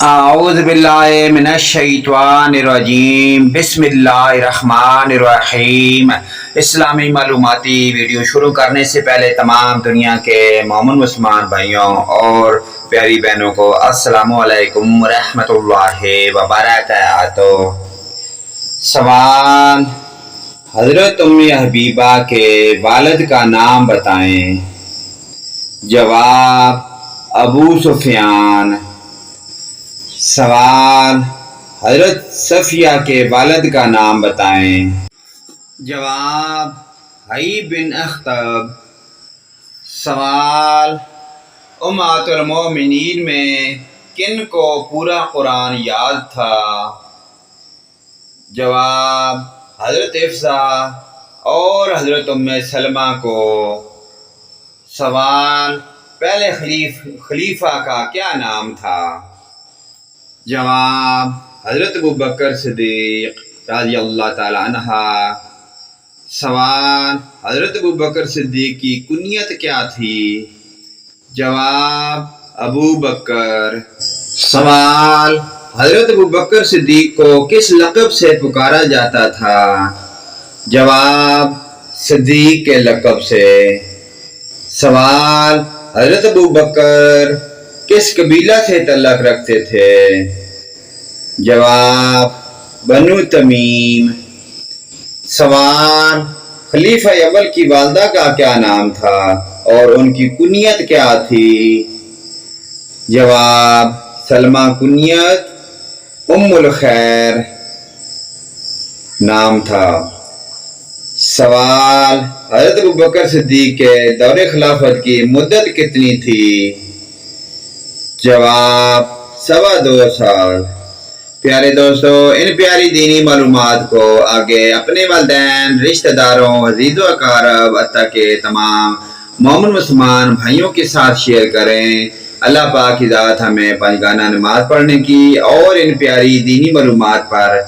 اعوذ باللہ من الشیطان الرجیم بسم اللہ الرحمن الرحیم۔ اسلامی معلوماتی ویڈیو شروع کرنے سے پہلے تمام دنیا کے مومن مسلمان بھائیوں اور پیاری بہنوں کو السلام علیکم ورحمۃ اللہ وبرکاتہ۔ سوال: حضرت ام حبیبہ کے والد کا نام بتائیں۔ جواب: ابو سفیان۔ سوال: حضرت صفیہ کے والد کا نام بتائیں۔ جواب: حیی بن اخطب۔ سوال: امہات المومنین میں کن کو پورا قرآن یاد تھا؟ جواب: حضرت حفصہ اور حضرت ام سلمہ کو۔ سوال: پہلے خلیفہ کا کیا نام تھا؟ جواب: حضرت ابوبکر صدیق رضی اللہ تعالی عنہ۔ سوال: حضرت ابوبکر صدیق کی کنیت کیا تھی؟ جواب: ابو بکر۔ سوال: حضرت ابوبکر صدیق کو کس لقب سے پکارا جاتا تھا؟ جواب: صدیق کے لقب سے۔ سوال: حضرت ابوبکر کس قبیلہ سے تعلق رکھتے تھے؟ جواب: بنو تمیم۔ سوال: خلیفہ اول کی والدہ کا کیا نام تھا اور ان کی کنیت کیا تھی؟ جواب: سلمہ۔ کنیت ام الخیر نام تھا۔ سوال: حضرت ابوبکر صدیق کے دور خلافت کی مدت کتنی تھی؟ جواب: 2.25 سال۔ پیارے دوستو، ان پیاری دینی معلومات کو آگے اپنے والدین، رشتہ داروں، عزیز و اقارب حتیٰ کہ تمام مومن مسلمان بھائیوں کے ساتھ شیئر کریں۔ اللہ پاک کی ذات ہمیں 5 گانا نماز پڑھنے کی اور ان پیاری دینی معلومات پر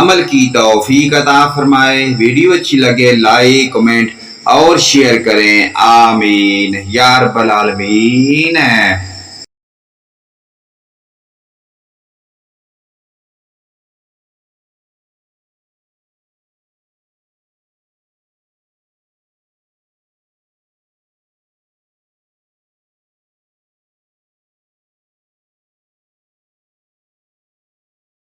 عمل کی توفیق عطا فرمائے۔ ویڈیو اچھی لگے لائک، کمنٹ اور شیئر کریں۔ آمین یا رب العالمین۔